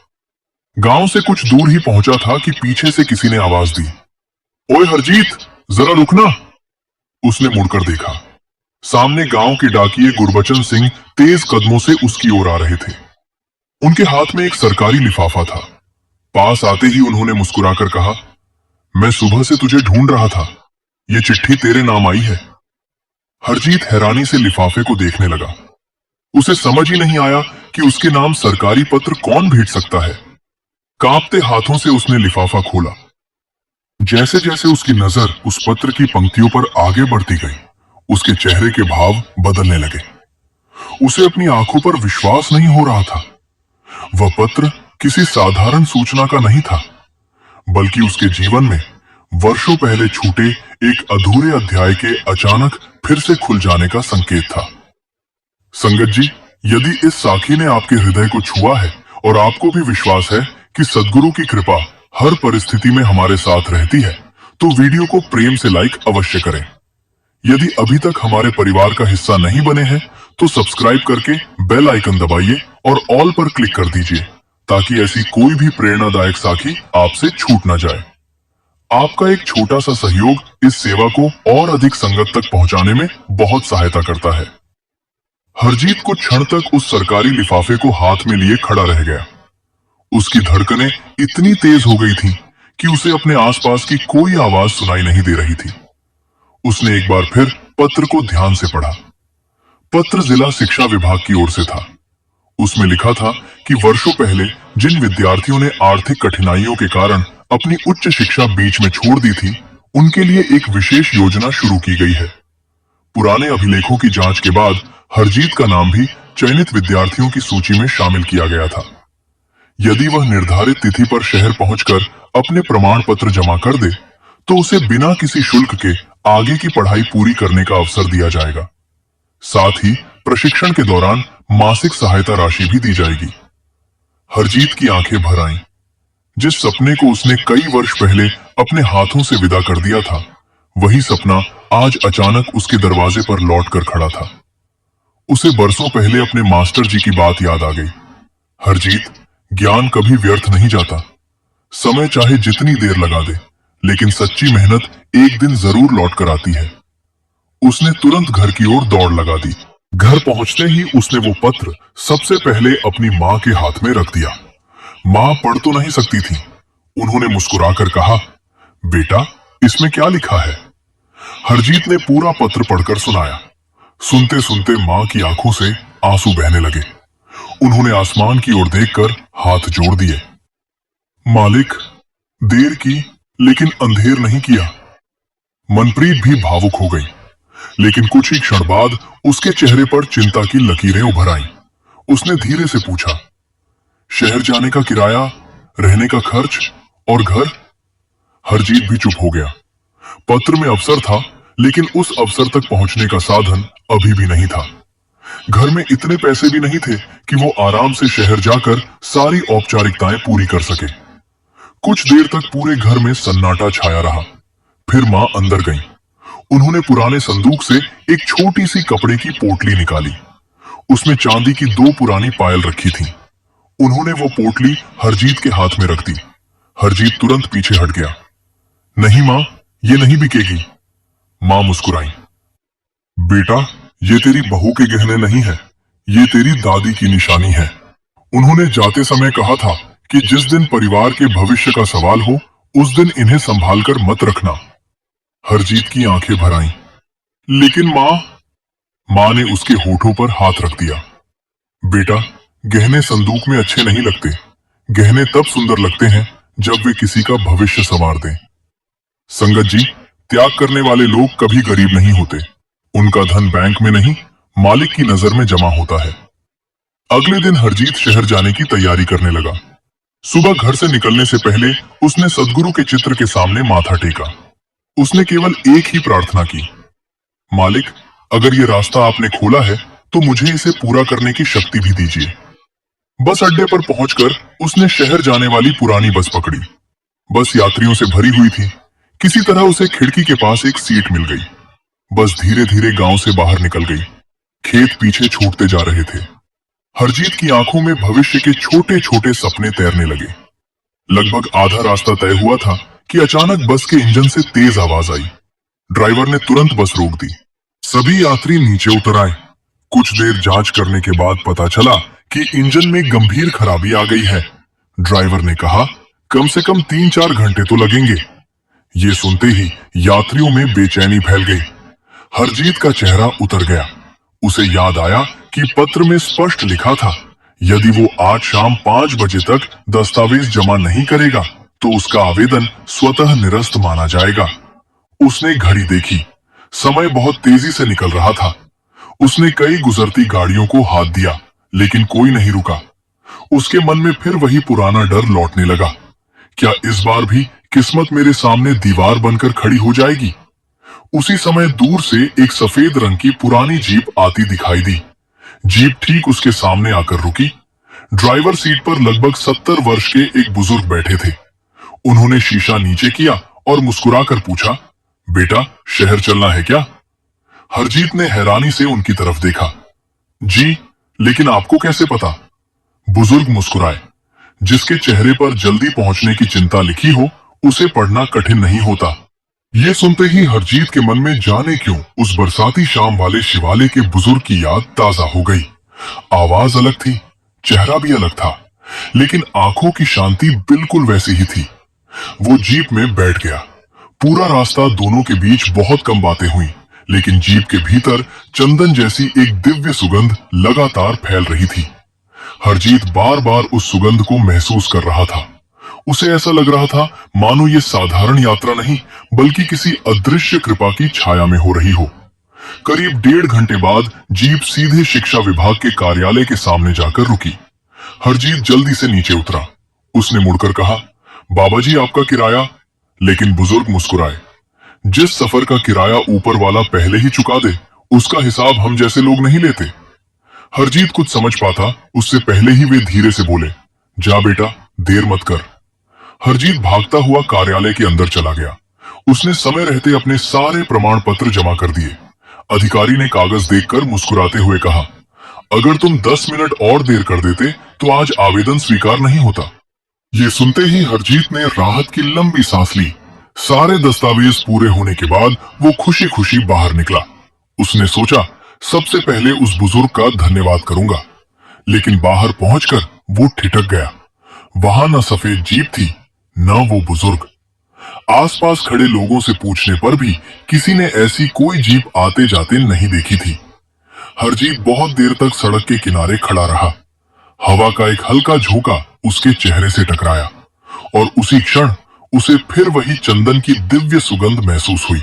गांव से कुछ दूर ही पहुंचा था कि पीछे से किसी ने आवाज दी, ओए हरजीत, जरा रुकना। उसने मुड़कर देखा। सामने गांव के डाकिये गुरबचन सिंह तेज कदमों से उसकी ओर आ रहे थे। उनके हाथ में एक सरकारी लिफाफा था। पास आते ही उन्होंने मुस्कुराकर कहा, मैं सुबह से तुझे ढूंढ रहा था, ये चिट्ठी तेरे नाम आई है। हरजीत हैरानी से लिफाफे को देखने लगा। उसे समझ ही नहीं आया कि उसके नाम सरकारी पत्र कौन भेज सकता है। कांपते हाथों से उसने लिफाफा खोला। जैसे जैसे उसकी नजर उस पत्र की पंक्तियों पर आगे बढ़ती गई, उसके चेहरे के भाव बदलने लगे। उसे अपनी आंखों पर विश्वास नहीं हो रहा था। वह पत्र किसी साधारण सूचना का नहीं था, बल्कि उसके जीवन में वर्षों पहले छूटे एक अधूरे अध्याय के अचानक फिर से खुल जाने का संकेत था। संगत जी, यदि इस साखी ने आपके हृदय को छुआ है और आपको भी विश्वास है कि सद्गुरु की कृपा हर परिस्थिति में हमारे साथ रहती है, तो वीडियो को प्रेम से लाइक अवश्य करें। यदि अभी तक हमारे परिवार का हिस्सा नहीं बने हैं, तो सब्सक्राइब करके बेल आइकन दबाइए और ऑल पर क्लिक कर दीजिए, ताकि ऐसी कोई भी प्रेरणादायक साखी आपसे छूट ना जाए। आपका एक छोटा सा सहयोग इस सेवा को और अधिक संगत तक पहुंचाने में बहुत सहायता करता है। हरजीत कुछ क्षण तक उस सरकारी लिफाफे को हाथ में लिए खड़ा रह गया। उसकी धड़कनें इतनी तेज हो गई थीं कि उसे अपने आसपास की कोई आवाज सुनाई नहीं दे रही थी। उसने एक बार फिर पत्र को ध्यान से पढ़ा। पत्र जिला शिक्षा विभाग की ओर से था। उसमें लिखा था कि वर्षों पहले जिन विद्यार्थियों ने आर्थिक कठिनाइयों के कारण अपनी उच्च शिक्षा बीच में छोड़ दी थी, उनके लिए एक विशेष योजना शुरू की गई है। पुराने अभिलेखों की जांच के बाद हरजीत का नाम भी चयनित विद्यार्थियों की सूची में शामिल किया गया था। यदि वह निर्धारित तिथि पर शहर पहुंचकर अपने प्रमाण पत्र जमा कर दे, तो उसे बिना किसी शुल्क के आगे की पढ़ाई पूरी करने का अवसर दिया जाएगा। साथ ही प्रशिक्षण के दौरान मासिक सहायता राशि भी दी जाएगी। हरजीत की आंखें भर आईं। जिस सपने को उसने कई वर्ष पहले अपने हाथों से विदा कर दिया था, वही सपना आज अचानक उसके दरवाजे पर लौट कर खड़ा था। उसे बरसों पहले अपने मास्टर जी की बात याद आ गई। हरजीत, ज्ञान कभी व्यर्थ नहीं जाता। समय चाहे जितनी देर लगा दे, लेकिन सच्ची मेहनत एक दिन जरूर लौट कर आती है। उसने तुरंत घर की ओर दौड़ लगा दी। घर पहुंचते ही उसने वो पत्र सबसे पहले अपनी माँ के हाथ में रख दिया। माँ पढ़ तो नहीं सकती थी। उन्होंने मुस्कुराकर कहा, बेटा, इसमें क्या लिखा है? हरजीत ने पूरा पत्र पढ़कर सुनाया। सुनते सुनते माँ की आंखों से आंसू बहने लगे। उन्होंने आसमान की ओर देखकर हाथ जोड़ दिए। मालिक, देर की लेकिन अंधेर नहीं किया। मनप्रीत भी भावुक हो गई, लेकिन कुछ ही क्षण बाद उसके चेहरे पर चिंता की लकीरें उभर आईं। उसने धीरे से पूछा, शहर जाने का किराया, रहने का खर्च और घर? हरजीत भी चुप हो गया। पत्र में अवसर था, लेकिन उस अवसर तक पहुंचने का साधन अभी भी नहीं था। घर में इतने पैसे भी नहीं थे कि वो आराम से शहर जाकर सारी औपचारिकताएं पूरी कर सके। कुछ देर तक पूरे घर में सन्नाटा छाया रहा। फिर माँ अंदर गईं। उन्होंने पुराने संदूक से एक छोटी सी कपड़े की पोटली निकाली। उसमें चांदी की 2 पुरानी पायल रखी थीं। उन्होंने वो पोटली हरजीत के हाथ में रख दी। हरजीत तुरंत पीछे हट गया। नहीं माँ, ये नहीं बिकेगी। माँ मुस्कुराई। बेटा, ये तेरी बहू के गहने नहीं है, ये तेरी दादी की निशानी है। उन्होंने जाते समय कहा था कि जिस दिन परिवार के भविष्य का सवाल हो, उस दिन इन्हें संभालकर मत रखना। हरजीत की आंखें भर आईं। लेकिन माँ ने उसके होठों पर हाथ रख दिया। बेटा, गहने संदूक में अच्छे नहीं लगते। गहने तब सुंदर लगते हैं जब वे किसी का भविष्य संवार दें। संगत जी, त्याग करने वाले लोग कभी गरीब नहीं होते। उनका धन बैंक में नहीं, मालिक की नजर में जमा होता है। अगले दिन हरजीत शहर जाने की तैयारी करने लगा। सुबह घर से निकलने से पहले उसने सद्गुरु के चित्र के सामने माथा टेका। उसने केवल एक ही प्रार्थना की, मालिक, अगर ये रास्ता आपने खोला है तो मुझे इसे पूरा करने की शक्ति भी दीजिए। बस अड्डे पर पहुंचकर उसने शहर जाने वाली पुरानी बस पकड़ी। बस यात्रियों से भरी हुई थी। किसी तरह उसे खिड़की के पास एक सीट मिल गई। बस धीरे धीरे गांव से बाहर निकल गई। खेत पीछे छूटते जा रहे थे। हरजीत की आंखों में भविष्य के छोटे छोटे सपने तैरने लगे। लगभग आधा रास्ता तय हुआ था कि अचानक बस के इंजन से तेज आवाज आई। ड्राइवर ने तुरंत बस रोक दी। सभी यात्री नीचे उतर आए। कुछ देर जांच करने के बाद पता चला कि इंजन में गंभीर खराबी आ गई है। ड्राइवर ने कहा, कम से कम 3-4 घंटे तो लगेंगे। ये सुनते ही यात्रियों में बेचैनी फैल गई। हरजीत का चेहरा उतर गया। उसे याद आया कि पत्र में स्पष्ट लिखा था, यदि वो आज शाम 5 बजे तक दस्तावेज जमा नहीं करेगा तो उसका आवेदन स्वतः निरस्त माना जाएगा। उसने घड़ी देखी। समय बहुत तेजी से निकल रहा था। उसने कई गुजरती गाड़ियों को हाथ दिया, लेकिन कोई नहीं रुका। उसके मन में फिर वही पुराना डर लौटने लगा। क्या इस बार भी किस्मत मेरे सामने दीवार बनकर खड़ी हो जाएगी? उसी समय दूर से एक सफेद रंग की पुरानी जीप आती दिखाई दी। जीप ठीक उसके सामने आकर रुकी। ड्राइवर सीट पर लगभग 70 वर्ष के एक बुजुर्ग बैठे थे। उन्होंने शीशा नीचे किया और मुस्कुराकर पूछा, बेटा, शहर चलना है क्या? हरजीत ने हैरानी से उनकी तरफ देखा। जी, लेकिन आपको कैसे पता? बुजुर्ग मुस्कुराए। जिसके चेहरे पर जल्दी पहुंचने की चिंता लिखी हो, उसे पढ़ना कठिन नहीं होता। ये सुनते ही हरजीत के मन में जाने क्यों उस बरसाती शाम वाले शिवालय के बुजुर्ग की याद ताजा हो गई। आवाज अलग थी, चेहरा भी अलग था, लेकिन आंखों की शांति बिल्कुल वैसी ही थी। वो जीप में बैठ गया। पूरा रास्ता दोनों के बीच बहुत कम बातें हुई, लेकिन जीप के भीतर चंदन जैसी एक दिव्य सुगंध लगातार फैल रही थी। हरजीत बार बार उस सुगंध को महसूस कर रहा था। उसे ऐसा लग रहा था मानो ये साधारण यात्रा नहीं, बल्कि किसी अदृश्य कृपा की छाया में हो रही हो। करीब 1.5 घंटे बाद जीप सीधे शिक्षा विभाग के कार्यालय के सामने जाकर रुकी। हरजीत जल्दी से नीचे उतरा। उसने मुड़कर कहा, बाबा जी, आपका किराया। लेकिन बुजुर्ग मुस्कुराए। जिस सफर का किराया ऊपर वाला पहले ही चुका दे, उसका हिसाब हम जैसे लोग नहीं लेते। हरजीत कुछ समझ पाता उससे पहले ही वे धीरे से बोले, जा बेटा, देर मत कर। हरजीत भागता हुआ कार्यालय के अंदर चला गया। उसने समय रहते अपने सारे प्रमाण पत्र जमा कर दिए। अधिकारी ने कागज देखकर मुस्कुराते हुए कहा, अगर तुम 10 मिनट और देर कर देते तो आज आवेदन स्वीकार नहीं होता। ये सुनते ही हरजीत ने राहत की लंबी सांस ली। सारे दस्तावेज पूरे होने के बाद वो खुशी खुशी बाहर निकला। उसने सोचा, सबसे पहले उस बुजुर्ग का धन्यवाद करूंगा। लेकिन बाहर पहुंचकर वो ठिठक गया। वहां न सफेद जीप थी, न वो बुजुर्ग। आसपास खड़े लोगों से पूछने पर भी किसी ने ऐसी कोई जीप आते जाते नहीं देखी थी। हरजीत बहुत देर तक सड़क के किनारे खड़ा रहा। हवा का एक हल्का झोंका उसके चेहरे से टकराया और उसी क्षण उसे फिर वही चंदन की दिव्य सुगंध महसूस हुई।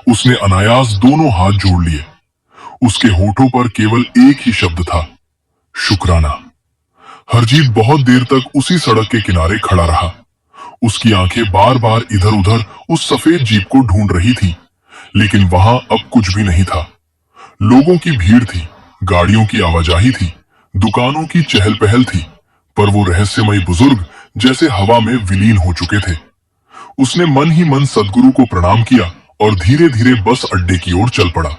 उसने अनायास दोनों हाथ जोड़ लिए। उसके होठों पर केवल एक ही शब्द था, शुक्राना। हरजीत बहुत देर तक उसी सड़क के किनारे खड़ा रहा। उसकी आंखें बार बार इधर उधर उस सफेद जीप को ढूंढ रही थी, लेकिन वहां अब कुछ भी नहीं था। लोगों की भीड़ थी, गाड़ियों की आवाजाही थी, दुकानों की चहल पहल थी, पर वो रहस्यमयी बुजुर्ग जैसे हवा में विलीन हो चुके थे। उसने मन ही मन सद्गुरु को प्रणाम किया और धीरे धीरे बस अड्डे की ओर चल पड़ा।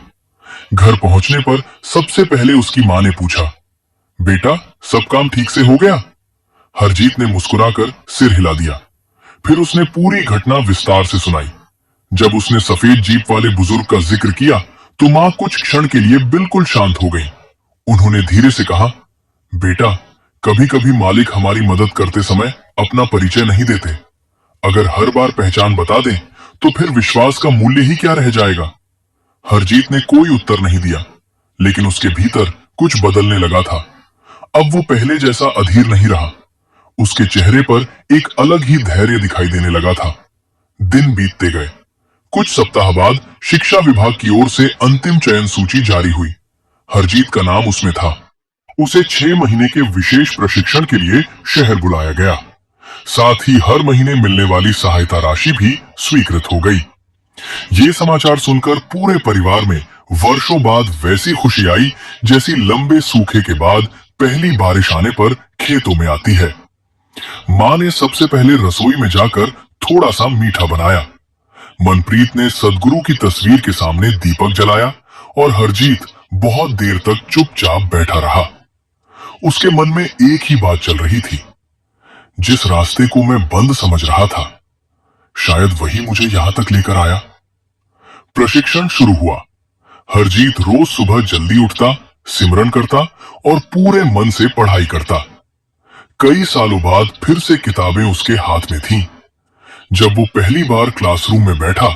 घर पहुंचने पर सबसे पहले उसकी मां ने पूछा, बेटा, सब काम ठीक से हो गया? हरजीत ने मुस्कुराकर सिर हिला दिया। फिर उसने पूरी घटना विस्तार से सुनाई। जब उसने सफेद जीप वाले बुजुर्ग का जिक्र किया तो मां कुछ क्षण के लिए बिल्कुल शांत हो गई। उन्होंने धीरे से कहा, बेटा, कभी कभी मालिक हमारी मदद करते समय अपना परिचय नहीं देते। अगर हर बार पहचान बता दें तो फिर विश्वास का मूल्य ही क्या रह जाएगा। हरजीत ने कोई उत्तर नहीं दिया, लेकिन उसके भीतर कुछ बदलने लगा था। अब वो पहले जैसा अधीर नहीं रहा। उसके चेहरे पर एक अलग ही धैर्य दिखाई देने लगा था। दिन बीतते गए। कुछ सप्ताह बाद शिक्षा विभाग की ओर से अंतिम चयन सूची जारी हुई। हरजीत का नाम उसमें था। उसे 6 महीने के विशेष प्रशिक्षण के लिए शहर बुलाया गया। साथ ही हर महीने मिलने वाली सहायता राशि भी स्वीकृत हो गई। ये समाचार सुनकर पूरे परिवार में वर्षों बाद वैसी खुशी आई जैसी लंबे सूखे के बाद पहली बारिश आने पर खेतों में आती है। माँ ने सबसे पहले रसोई में जाकर थोड़ा सा मीठा बनाया। मनप्रीत ने सदगुरु की तस्वीर के सामने दीपक जलाया और हरजीत बहुत देर तक चुपचाप बैठा रहा। उसके मन में एक ही बात चल रही थी, जिस रास्ते को मैं बंद समझ रहा था, शायद वही मुझे यहां तक लेकर आया। प्रशिक्षण शुरू हुआ। हरजीत रोज सुबह जल्दी उठता, सिमरन करता और पूरे मन से पढ़ाई करता। कई सालों बाद फिर से किताबें उसके हाथ में थीं। जब वो पहली बार क्लासरूम में बैठा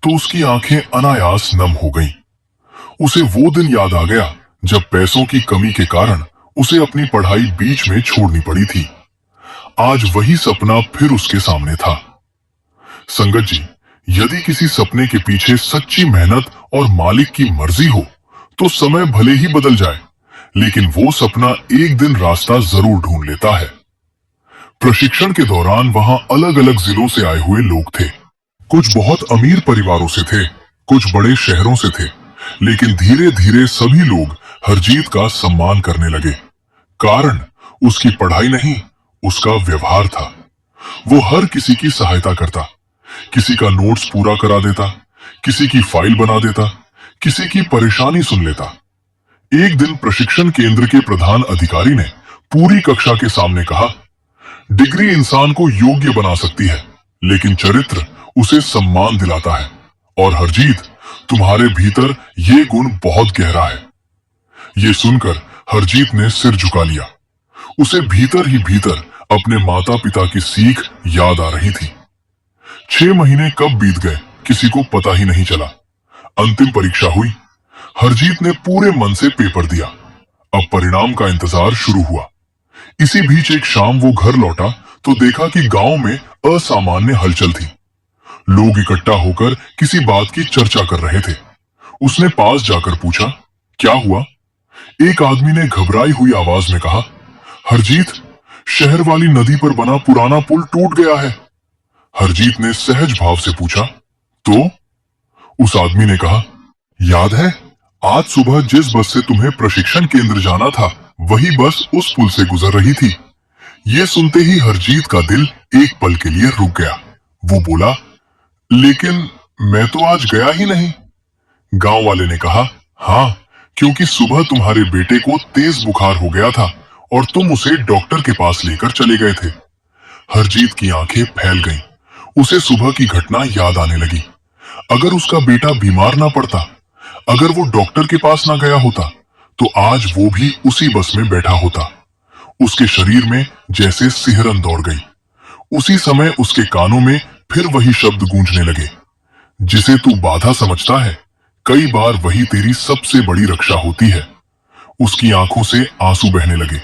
तो उसकी आंखें अनायास नम हो गईं। उसे वो दिन याद आ गया जब पैसों की कमी के कारण उसे अपनी पढ़ाई बीच में छोड़नी पड़ी थी। आज वही सपना फिर उसके सामने था। संगत जी, यदि किसी सपने के पीछे सच्ची मेहनत और मालिक की मर्जी हो तो समय भले ही बदल जाए, लेकिन वो सपना एक दिन रास्ता जरूर ढूंढ लेता है। प्रशिक्षण के दौरान वहां अलग अलग जिलों से आए हुए लोग थे। कुछ बहुत अमीर परिवारों से थे, कुछ बड़े शहरों से थे, लेकिन धीरे धीरे सभी लोग हरजीत का सम्मान करने लगे। कारण उसकी पढ़ाई नहीं, उसका व्यवहार था। वो हर किसी की सहायता करता, किसी का नोट्स पूरा करा देता, किसी की फाइल बना देता, किसी की परेशानी सुन लेता। एक दिन प्रशिक्षण केंद्र के प्रधान अधिकारी ने पूरी कक्षा के सामने कहा, डिग्री इंसान को योग्य बना सकती है, लेकिन चरित्र उसे सम्मान दिलाता है। और हरजीत, तुम्हारे भीतर ये गुण बहुत गहरा है। ये सुनकर हरजीत ने सिर झुका लिया। उसे भीतर ही भीतर अपने माता पिता की सीख याद आ रही थी। 6 महीने कब बीत गए किसी को पता ही नहीं चला। अंतिम परीक्षा हुई। हरजीत ने पूरे मन से पेपर दिया। अब परिणाम का इंतजार शुरू हुआ। इसी बीच एक शाम वो घर लौटा तो देखा कि गांव में असामान्य हलचल थी। लोग इकट्ठा होकर किसी बात की चर्चा कर रहे थे। उसने पास जाकर पूछा, क्या हुआ? एक आदमी ने घबराई हुई आवाज में कहा, हरजीत, शहर वाली नदी पर बना पुराना पुल टूट गया है। हरजीत ने सहज भाव से पूछा, तो? उस आदमी ने कहा, याद है, आज सुबह जिस बस से तुम्हें प्रशिक्षण केंद्र जाना था, वही बस उस पुल से गुजर रही थी। ये सुनते ही हरजीत का दिल एक पल के लिए रुक गया। वो बोला, लेकिन मैं तो आज गया ही नहीं। गांव वाले ने कहा, हाँ, क्योंकि सुबह तुम्हारे बेटे को तेज बुखार हो गया था और तुम उसे डॉक्टर के पास लेकर चले गए थे। हरजीत की आंखें फैल गईं। उसे सुबह की घटना याद आने लगी। अगर उसका बेटा बीमार ना पड़ता, अगर वो डॉक्टर के पास ना गया होता, तो आज वो भी उसी बस में बैठा होता। उसके शरीर में जैसे सिहरन दौड़ गई। उसी समय उसके कानों में फिर वही शब्द गूंजने लगे, जिसे तू बाधा समझता है, कई बार वही तेरी सबसे बड़ी रक्षा होती है। उसकी आंखों से आंसू बहने लगे,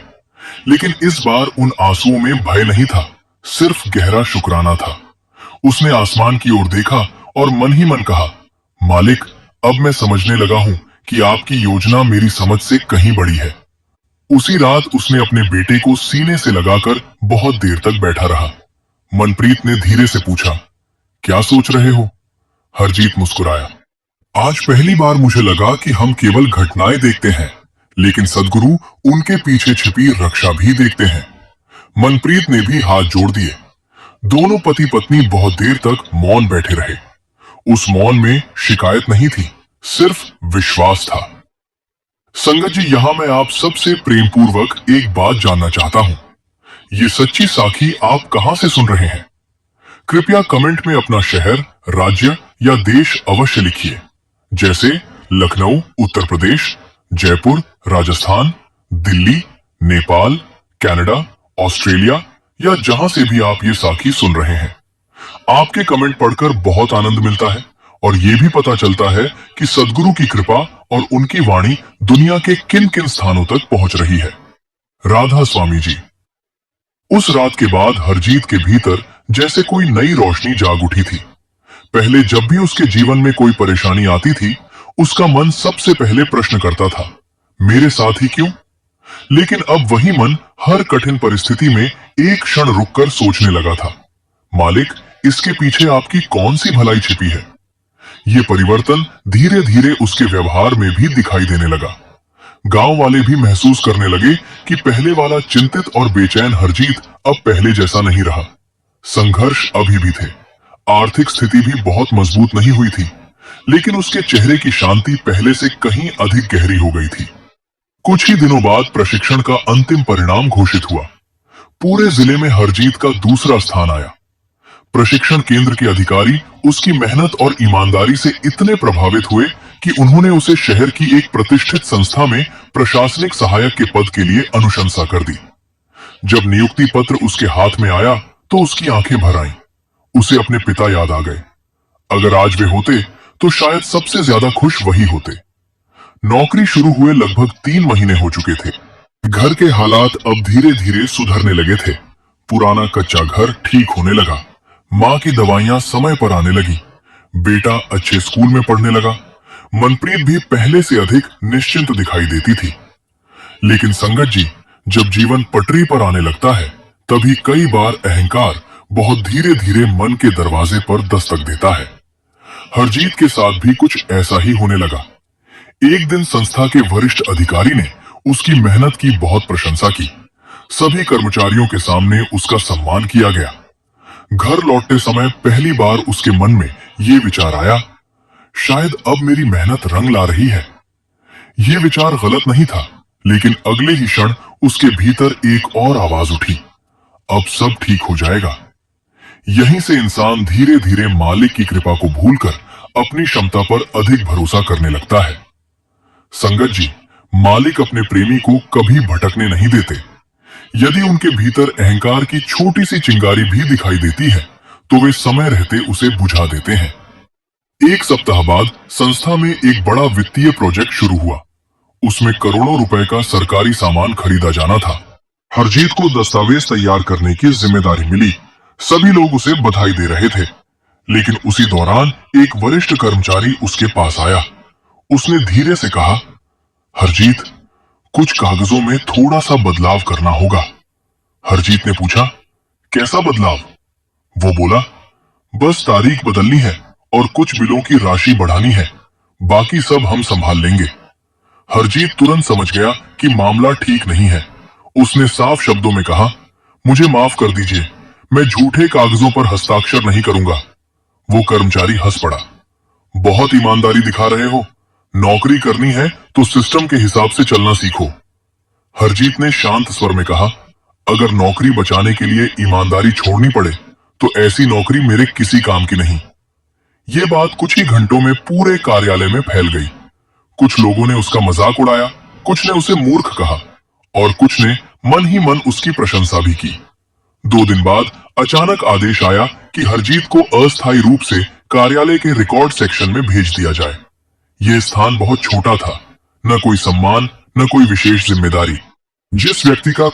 लेकिन इस बार उन आंसुओं में भय नहीं था, सिर्फ गहरा शुक्राना था। उसने आसमान की ओर देखा और मन ही मन कहा, मालिक, अब मैं समझने लगा हूं कि आपकी योजना मेरी समझ से कहीं बड़ी है। उसी रात उसने अपने बेटे को सीने से लगाकर बहुत देर तक बैठा रहा। मनप्रीत ने धीरे से पूछा, क्या सोच रहे हो? हरजीत मुस्कुराया, आज पहली बार मुझे लगा कि हम केवल घटनाएं देखते हैं, लेकिन सदगुरु उनके पीछे छिपी रक्षा भी देखते हैं। मनप्रीत ने भी हाथ जोड़ दिए। दोनों पति पत्नी बहुत देर तक मौन बैठे रहे। उस मौन में शिकायत नहीं थी, सिर्फ विश्वास था। संगत जी, यहां मैं आप सबसे प्रेम पूर्वक एक बात जानना चाहता हूं। ये सच्ची साखी आप कहां से सुन रहे हैं? कृपया कमेंट में अपना शहर, राज्य या देश अवश्य लिखिए, जैसे लखनऊ उत्तर प्रदेश, जयपुर राजस्थान, दिल्ली, नेपाल, कनाडा, ऑस्ट्रेलिया या जहां से भी आप ये साखी सुन रहे हैं। आपके कमेंट पढ़कर बहुत आनंद मिलता है और ये भी पता चलता है कि सदगुरु की कृपा और उनकी वाणी दुनिया के किन किन स्थानों तक पहुंच रही है। राधा स्वामी जी। उस रात के बाद हरजीत के भीतर जैसे कोई नई रोशनी जाग उठी थी। पहले जब भी उसके जीवन में कोई परेशानी आती थी, उसका मन सबसे पहले प्रश्न करता था, मेरे साथ ही क्यों? लेकिन अब वही मन हर कठिन परिस्थिति में एक क्षण रुककर सोचने लगा था, मालिक, इसके पीछे आपकी कौन सी भलाई छिपी है? ये परिवर्तन धीरे धीरे उसके व्यवहार में भी दिखाई देने लगा। गांव वाले भी महसूस करने लगे कि पहले वाला चिंतित और बेचैन हरजीत अब पहले जैसा नहीं रहा। संघर्ष अभी भी थे, आर्थिक स्थिति भी बहुत मजबूत नहीं हुई थी, लेकिन उसके चेहरे की शांति पहले से कहीं अधिक गहरी हो गई थी। कुछ ही दिनों बाद प्रशिक्षण का अंतिम परिणाम घोषित हुआ। पूरे जिले में हरजीत का दूसरा स्थान आया। प्रशिक्षण केंद्र के अधिकारी उसकी मेहनत और ईमानदारी से इतने प्रभावित हुए कि उन्होंने उसे शहर की एक प्रतिष्ठित संस्था में प्रशासनिक सहायक के पद के लिए अनुशंसा कर दी। जब नियुक्ति पत्र उसके हाथ में आया तो उसकी आंखें भर आईं। उसे अपने पिता याद आ गए। अगर आज वे होते तो शायद सबसे ज्यादा खुश वही होते। नौकरी शुरू हुए लगभग 3 महीने हो चुके थे। घर के हालात अब धीरे धीरे सुधरने लगे थे। पुराना कच्चा घर ठीक होने लगा, माँ की दवाइयां समय पर आने लगी, बेटा अच्छे स्कूल में पढ़ने लगा, मनप्रीत भी पहले से अधिक निश्चिंत दिखाई देती थी। लेकिन संगत जी, जब जीवन पटरी पर आने लगता है तभी कई बार अहंकार बहुत धीरे धीरे मन के दरवाजे पर दस्तक देता है। हरजीत के साथ भी कुछ ऐसा ही होने लगा। एक दिन संस्था के वरिष्ठ अधिकारी ने उसकी मेहनत की बहुत प्रशंसा की। सभी कर्मचारियों के सामने उसका सम्मान किया गया। घर लौटते समय पहली बार उसके मन में ये विचार आया, शायद अब मेरी मेहनत रंग ला रही है। ये विचार गलत नहीं था, लेकिन अगले ही क्षण उसके भीतर एक और आवाज उठी, अब सब ठीक हो जाएगा। यहीं से इंसान धीरे धीरे मालिक की कृपा को भूलकर अपनी क्षमता पर अधिक भरोसा करने लगता है। संगत जी, मालिक अपने प्रेमी को कभी भटकने नहीं देते। यदि उनके भीतर अहंकार की छोटी सी चिंगारी भी दिखाई देती है तो वे समय रहते उसे बुझा देते हैं। एक सप्ताह बाद संस्था में एक बड़ा वित्तीय प्रोजेक्ट शुरू हुआ। उसमें करोड़ों रुपए का सरकारी सामान खरीदा जाना था। हरजीत को दस्तावेज तैयार करने की जिम्मेदारी मिली। सभी लोग उसे बधाई दे रहे थे, लेकिन उसी दौरान एक वरिष्ठ कर्मचारी उसके पास आया। उसने धीरे से कहा, हरजीत, कुछ कागजों में थोड़ा सा बदलाव करना होगा। हरजीत ने पूछा, कैसा बदलाव? वो बोला, बस तारीख बदलनी है और कुछ बिलों की राशि बढ़ानी है, बाकी सब हम संभाल लेंगे। हरजीत तुरंत समझ गया कि मामला ठीक नहीं है। उसने साफ शब्दों में कहा, मुझे माफ कर दीजिए, मैं झूठे कागजों पर हस्ताक्षर नहीं करूंगा। वो कर्मचारी हंस पड़ा, बहुत ईमानदारी दिखा रहे हो, नौकरी करनी है तो सिस्टम के हिसाब से चलना सीखो। हरजीत ने शांत स्वर में कहा, अगर नौकरी बचाने के लिए ईमानदारी छोड़नी पड़े तो ऐसी नौकरी मेरे किसी काम की नहीं। ये बात कुछ ही घंटों में पूरे कार्यालय में फैल गई। कुछ लोगों ने उसका मजाक उड़ाया, कुछ ने उसे मूर्ख कहा और कुछ ने मन ही मन उसकी प्रशंसा भी की। 2 दिन बाद अचानक आदेश आया कि हरजीत को अस्थायी रूप से कार्यालय के रिकॉर्ड सेक्शन में भेज दिया जाए। यह स्थान बहुत छोटा था, न कोई सम्मान, न कोई विशेष जिम्मेदारी। जिस व्यक्ति का